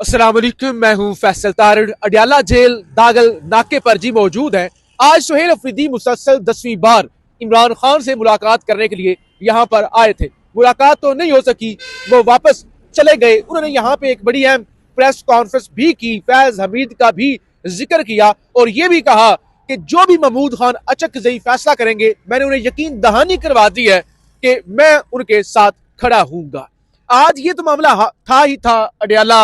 अस्सलाम वालेकुम, मैं हूं फैसल तारिड़। अडियाला जेल दागल नाके पर जी मौजूद है। आज सुहेल अफरीदी मुसलसल 10वीं बार इमरान खान से मुलाकात करने के लिए यहाँ पर आए थे। मुलाकात तो नहीं हो सकी, वो वापस चले गए। उन्होंने यहाँ पे एक बड़ी अहम प्रेस कॉन्फ्रेंस भी की, फैज हमीद का भी जिक्र किया और ये भी कहा कि जो भी महमूद खान अचकजई फैसला करेंगे, मैंने उन्हें यकीन दहानी करवा दी है कि मैं उनके साथ खड़ा हूंगा। आज ये तो मामला था ही था अडियाला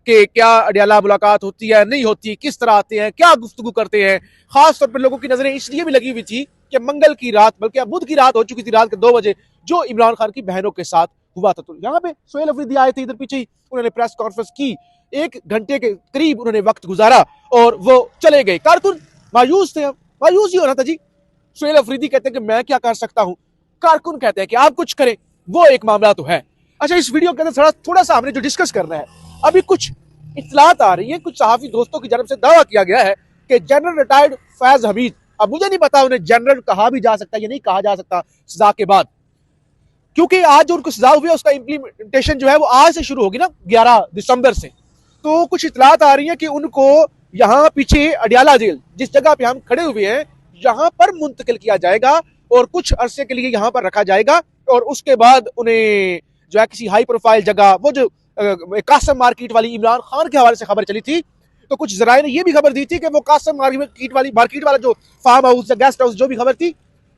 कि क्या अडियाला मुलाकात होती है, नहीं होती, किस तरह आते हैं, क्या गुफ्तगू करते हैं। खास तौर पर लोगों की नजरें इसलिए भी लगी हुई थी कि मंगल की रात, बल्कि अब बुध की रात हो चुकी थी, रात के 2 बजे जो इमरान खान की बहनों के साथ हुआ था। तो यहाँ पे सुहेल अफरीदी आए थे, इधर पीछे ही उन्होंने प्रेस कॉन्फ्रेंस की। 1 घंटे के करीब उन्होंने वक्त गुजारा और वो चले गए। कारकुन मायूस थे, मायूस ही होना था जी। सुहेल अफरीदी कहते हैं कि मैं क्या कर सकता हूं, कारकुन कहते हैं कि आप कुछ करें, वो एक मामला तो है। अच्छा, इस वीडियो के अंदर थोड़ा सा हमने जो डिस्कस करना है, अभी कुछ इत्तलात आ रही है, कुछ सहाफी दोस्तों की तरफ से दावा किया गया है कि जनरल रिटायर्ड फैज हमीद, अब मुझे नहीं पता उन्हें जनरल कहा भी जा सकता है या नहीं कहा जा सकता सजा के बाद, क्योंकि आज जो उनको सजा हुई है उसका इंप्लीमेंटेशन जो है वो आज से शुरू होगी ना, 11 दिसंबर से। तो कुछ इत्तलात आ रही है कि उनको यहाँ पीछे अडियाला जेल, जिस जगह पे हम खड़े हुए हैं, यहाँ पर मुंतकिल किया जाएगा और कुछ अरसे के लिए यहाँ पर रखा जाएगा और उसके बाद उन्हें जो है किसी हाई प्रोफाइल जगह, वो जो कासम मार्केट वाली इमरान खान के हवाले से खबर चली थी, तो कुछ जराए ने यह भी खबर दी थी कि वो कासम मार्केट वाला जो फार्म हाउस या गेस्ट हाउस जो भी खबर थी,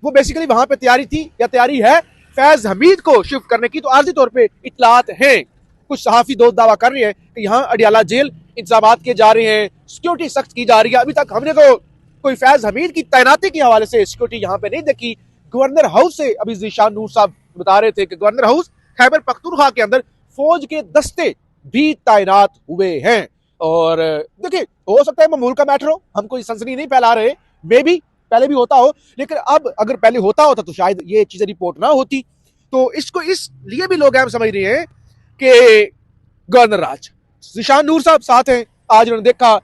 वो बेसिकली वहां पे तैयारी थी या तैयारी है फैज हमीद को शिफ्ट करने की। तो आर्जी तौर पे इत्तलात हैं, कुछ सहाफी दोस्त दावा कर रहे हैं कि यहाँ अडियाला जेल इंतजाम किए जा रहे हैं, सिक्योरिटी सख्त की जा रही है। अभी तक हमने तो कोई फैज हमीद की तैनाती के हवाले से सिक्योरिटी यहाँ पे नहीं देखी। गवर्नर हाउस से अभी ज़ीशान नूर साहब बता रहे थे कि गवर्नर हाउस खैबर पख्तूनख्वा के अंदर फौज के दस्ते भी तैनात हुए हैं। और देखिए, हो सकता है मामूल का मैटर हो, हम कोई सनसनी नहीं फैला रहे, मे भी पहले भी होता हो, लेकिन अब अगर पहले होता होता तो शायद ये चीजें रिपोर्ट ना होती। तो इसको इसलिए भी लोग अहम समझ रहे हैं कि गवर्नर राज ज़ीशान नूर साहब साथ हैं। आज उन्होंने देखा,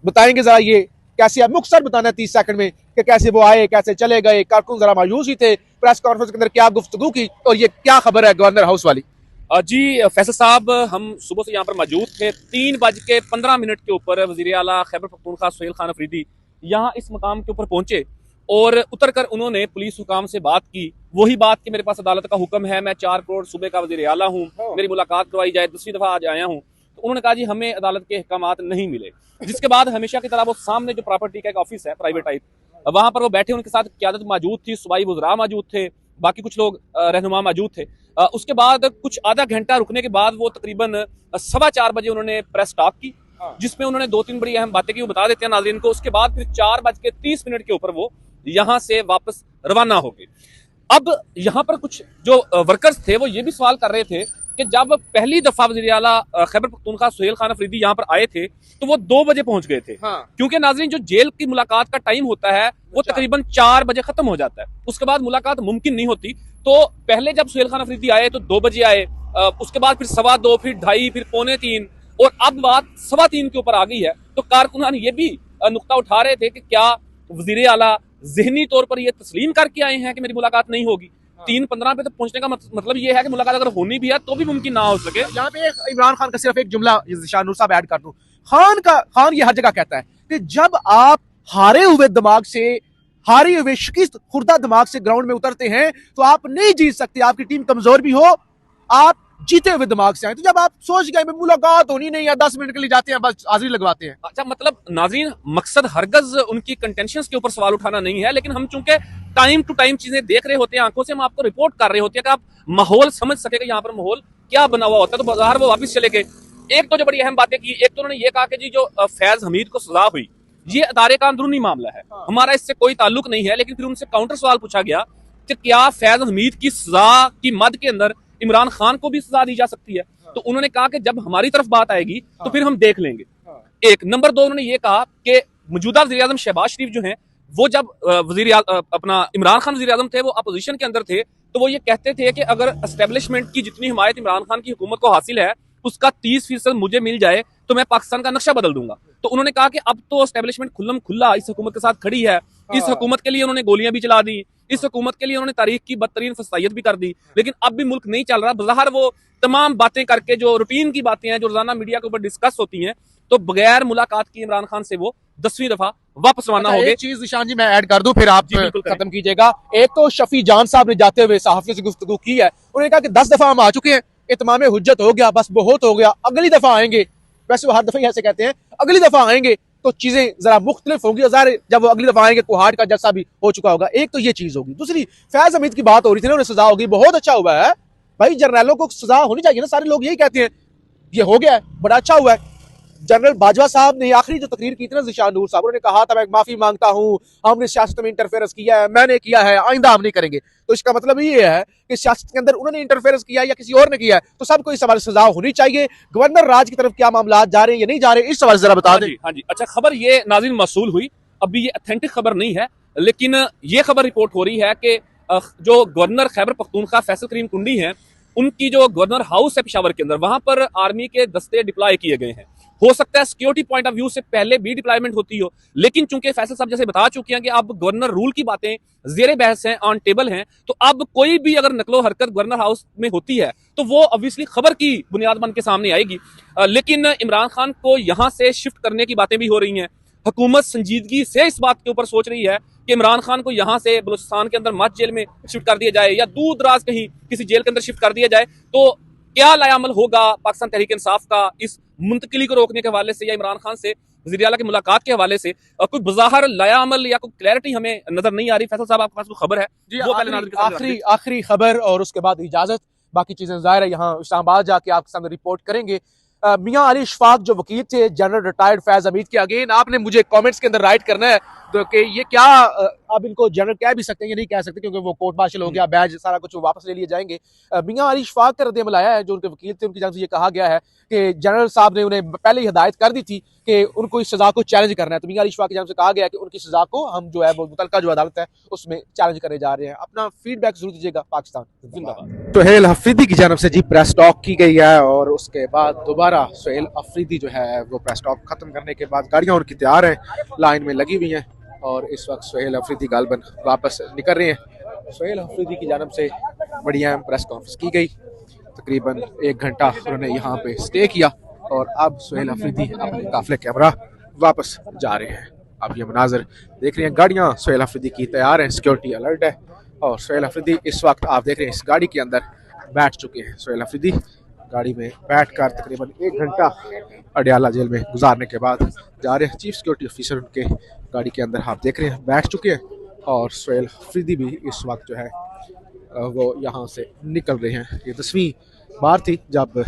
बताएंगे जरा ये कैसे, आप मुख्तसर बताना है 30 सेकंड में कि कैसे वो आए, कैसे चले गए। कारकुन जरा मायूस ही थे, प्रेस कॉन्फ्रेंस के अंदर क्या गुफ्तगू की और ये क्या खबर है गवर्नर हाउस वाली। जी फैसल साहब, हम सुबह से यहाँ पर मौजूद थे। 3:15 के ऊपर वज़ीर आला खैबर पख्तूनख्वा सुहेल खान अफरीदी यहाँ इस मकाम के ऊपर पहुंचे और उतर कर उन्होंने पुलिस हुकाम से बात की। वही बात कि मेरे पास अदालत का हुक्म है, मैं 4 करोड़ सूबे का वज़ीर आला हूँ, मेरी मुलाकात करवाई जाए, 10वीं दफा आज आया हूँ। तो उन्होंने कहा जी हमें अदालत के अहकामात नहीं मिले। जिसके बाद हमेशा की तरह वो सामने जो प्रॉपर्टी का एक ऑफिस है प्राइवेट टाइप, वहां पर वो बैठे, उनके साथ क्यादत मौजूद थी, सूबाई वज़रा मौजूद थे, बाकी कुछ लोग रहनुमा मौजूद थे। उसके बाद कुछ आधा घंटा रुकने के बाद वो तकरीबन 4:15 बजे उन्होंने प्रेस टॉक की, जिसमें उन्होंने 2-3 बड़ी अहम बातें की, वो बता देते हैं नाज़रीन को। उसके बाद फिर 4:30 के ऊपर वो यहाँ से वापस रवाना हो गए। अब यहाँ पर कुछ जो वर्कर्स थे वो ये भी सवाल कर रहे थे कि जब पहली दफा वज़ीर आला खैबर पख्तूनख्वा सुहेल खान अफरीदी यहाँ पर आए थे तो वो 2 बजे पहुंच गए थे। क्योंकि नाज़रीन जो जेल की मुलाकात का टाइम होता है वो तकरीबन 4 बजे खत्म हो जाता है, उसके बाद मुलाकात मुमकिन नहीं होती। तो पहले जब सुहेल खान अफरीदी आए तो 2 बजे आए, उसके बाद फिर 2:15, फिर 2:30, फिर 2:45 और अब बात 3:15 के ऊपर आ गई है। तो कारकुनान ये भी नुक्ता उठा रहे थे कि क्या वज़ीर आला ज़हनी तौर पर ये तस्लीम करके आए हैं कि मेरी मुलाकात नहीं होगी। 3:15 पे तो पहुंचने का मतलब ये है कि मुलाकात अगर होनी भी है तो भी मुमकिन ना हो सके। यहाँ पे इमरान खान का सिर्फ एक जुमला ज़ीशान नूर साहब ऐड कर दूं, खान ये हर जगह कहता है कि जब आप हारे हुए दिमाग से, हारे हुए शिकस्त खुर्दा दिमाग से ग्राउंड में उतरते हैं तो आप नहीं जीत सकते, आपकी टीम कमजोर भी हो, आप जीते हुए दिमाग से आए। तो जब आप सोच गए मुलाकात होनी नहीं है, 10 मिनट के लिए जाते हैं, बस हाजिरी लगवाते हैं। अच्छा, मतलब नाज़रीन मकसद हरगज उनकी कंटेंशंस के ऊपर सवाल उठाना नहीं है, लेकिन हम चूंकि टाइम टू टाइम चीजें देख रहे होते हैं आंखों से, हम आपको रिपोर्ट कर रहे होते हैं कि आप माहौल समझ सकेगा यहाँ पर माहौल क्या बना हुआ होता है। तो बाजार वो वापिस चले गए। एक तो जो बड़ी अहम बातें की, एक तो उन्होंने ये कहा कि जी जो फैज हमीद को सजा हुई ये अदारे का अंदरूनी मामला है, हमारा इससे कोई ताल्लुक नहीं है। लेकिन फिर उनसे काउंटर सवाल पूछा गया कि क्या फैज हमीद की सजा की मद के अंदर इमरान खान को भी सजा दी जा सकती है। तो उन्होंने कहा कि जब हमारी तरफ बात आएगी तो फिर हम देख लेंगे। एक नंबर 2, उन्होंने ये कहा कि मौजूदा वज़ीर आज़म शहबाज शरीफ जो हैं वो जब अपना इमरान खान वज़ीर आज़म थे, वो अपोजिशन के अंदर थे, तो वो ये कहते थे कि अगर एस्टेब्लिशमेंट की जितनी हिमायत इमरान खान की हुकूमत को हासिल है उसका 30% मुझे मिल जाए तो मैं पाकिस्तान का नक्शा बदल दूंगा। तो उन्होंने कहा कि अब तो एस्टेब्लिशमेंट खुल्लम खुल्ला इस हुकूमत के साथ खड़ी है, इस हुकूमत के लिए उन्होंने गोलियां भी चला दी, इस हुकूमत के लिए उन्होंने तारीख की बदतरीन फसायत भी कर दी, लेकिन अब भी मुल्क नहीं चल रहा। बज़ाहिर वो तमाम बातें करके, जो रूटीन की बातें हैं, जो रोजाना मीडिया के ऊपर डिस्कस होती हैं, तो बगैर मुलाकात की इमरान खान से वो 10वीं दफा वापस रवाना हो गए। एक चीज निशान जी मैं ऐड कर दूं, फिर आप जी, बिल्कुल करें। खत्म कीजिएगा। एक तो शफी जान साहब ने जाते हुए सहाफियों से गुफ्तगू की है, उन्होंने कहा कि 10 दफा हम आ चुके हैं, इत्माम हुज्जत हो गया, बस बहुत हो गया, अगली दफा आएंगे। वैसे वो हर दफा ही ऐसे कहते हैं, अगली दफा आएंगे तो चीजें जरा मुख्तलिफ होंगी, जब वो अगली दफा आएंगे कुहाट का जलसा भी हो चुका होगा। एक तो ये चीज होगी। दूसरी, फैज हमीद की बात हो रही थी ना, उन्हें सजा होगी, बहुत अच्छा हुआ है भाई, जर्नैलों को सजा होनी चाहिए ना, सारे लोग यही कहते हैं, ये हो गया है, बड़ा अच्छा हुआ है। जनरल बाजवा साहब ने आखिरी जो तकरीर की थी ना, ज़िशान नूर साहब, उन्होंने कहा था मैं माफी मांगता हूं, हमने सियासत में इंटरफेरेंस किया है, मैंने किया है, आइंदा हम नहीं करेंगे। तो इसका मतलब ये है कि सियासत के अंदर उन्होंने इंटरफेरेंस किया या किसी और ने किया है, तो सबको इस सवाल सजा होनी चाहिए। गवर्नर राज की तरफ क्या मामला जा रहे हैं या नहीं जा रहे, इस सवाल जरा बता दें। हाँ जी, अच्छा, खबर ये नाज़रीन मौसूल हुई, अभी ये ऑथेंटिक खबर नहीं है, लेकिन ये खबर रिपोर्ट हो रही है कि जो गवर्नर खैबर पख्तूनख्वा फैसल करीम कुंडी हैं, उनकी जो गवर्नर हाउस है पेशावर के अंदर, वहां पर आर्मी के दस्ते डिप्लॉय किए गए हैं। हो सकता है सिक्योरिटी पॉइंट ऑफ व्यू से पहले भी डिप्लॉयमेंट होती हो, लेकिन चूंकि फैसल साहब जैसे बता चुके हैं कि अब गवर्नर रूल की बातें जेरे बहस हैं, ऑन टेबल हैं, तो अब कोई भी अगर नकलो हरकत गवर्नर हाउस में होती है तो वो ऑब्वियसली खबर की बुनियाद बन के सामने आएगी। लेकिन इमरान खान को यहां से शिफ्ट करने की बातें भी हो रही हैं। हुकूमत संजीदगी से इस बात के ऊपर सोच रही है कि इमरान खान को यहां से बलूचिस्तान के अंदर मत जेल में शिफ्ट कर दिया जाए या दूर दराज कहीं किसी जेल के अंदर शिफ्ट कर दिया जाए। तो क्या लायामल होगा पाकिस्तान तहरीक इंसाफ का इस मुंतकिली को रोकने के हवाले से या इमरान खान से वज़ीर आला की मुलाकात के हवाले से, कोई बज़ाहिर लायामल या कोई क्लैरिटी हमें नजर नहीं आ रही। फैसल साहब, आपके पास कोई खबर है? वो पहले आखिरी खबर और उसके बाद इजाजत। बाकी चीजें जाहिर है यहाँ इस्लामाबाद जाके आपके सामने रिपोर्ट करेंगे। मियां अली इशफाक जो वकील थे जनरल रिटायर्ड फैज हमीद के, अगेन आपने मुझे कमेंट्स के अंदर राइट करना है तो कि ये क्या आप इनको जनरल कह भी सकते हैं या नहीं कह सकते, क्योंकि वो कोर्ट मार्शल हो गया, बैज सारा कुछ वापस ले लिए जाएंगे। मियां अली इशफाक का रद्द-ए-अमल आया है, जो उनके वकील थे, उनकी जानब से ये कहा गया है कि जनरल साहब ने उन्हें पहले ही हिदायत कर दी थी कि उनको इस सजा को चैलेंज करना है। तो मियां अली इशफाक की जानब से कहा गया है कि उनकी सजा को हम जो है वो मुतलका जो अदालत है उसमें चैलेंज करने जा रहे हैं। अपना फीडबैक जरूर दीजिएगा। पाकिस्तान जिंदाबाद। सुहेल अफरीदी की जानब से जी प्रेस टॉक की गई है और उसके बाद दोबारा सुहेल अफरीदी जो है वो प्रेस टॉक खत्म करने के बाद गाड़ियां उनकी तैयार हैं, लाइन में लगी हुई हैं और इस वक्त सुहेल अफरीदी गालबन वापस निकल रहे हैं। सुहेल अफरीदी की जानब से बड़ी अहम प्रेस कॉन्फ्रेंस की गई, तकरीबन 1 घंटा उन्होंने यहाँ पे स्टे किया और अब सुहेल अफरीदी अपने काफिले के हमरा वापस जा रहे हैं। अब ये मनाजर देख रहे हैं, गाड़ियाँ सुहेल अफरीदी की तैयार हैं, सिक्योरिटी अलर्ट है और सुहेल अफरीदी इस वक्त आप देख रहे हैं इस गाड़ी के अंदर बैठ चुके हैं। सुहेल अफरीदी गाड़ी में बैठकर तकरीबन 1 घंटा अडियाला जेल में गुजारने के बाद जा रहे हैं। चीफ सिक्योरिटी ऑफिसर उनके गाड़ी के अंदर आप देख रहे हैं बैठ चुके हैं और सुहेल अफरीदी भी इस वक्त जो है वो यहाँ से निकल रहे हैं। ये 10वीं बार थी जब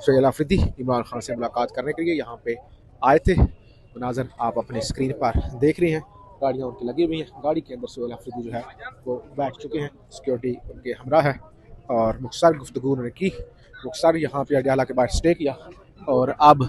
सुहेल अफरीदी इमरान खान से मुलाकात करने के लिए यहाँ पे आए थे। मनाजर आप अपने स्क्रीन पर देख रहे हैं, गाड़ियाँ उनकी लगी हुई हैं, गाड़ी के अंदर सुहेल अफरीदी जो है वो बैठ चुके हैं, सिक्योरिटी उनके हमरा है और मुख्तसर गुफ्तगू उन्होंने की, मुख्तसर यहाँ पे अडियाला के बाहर स्टे किया और अब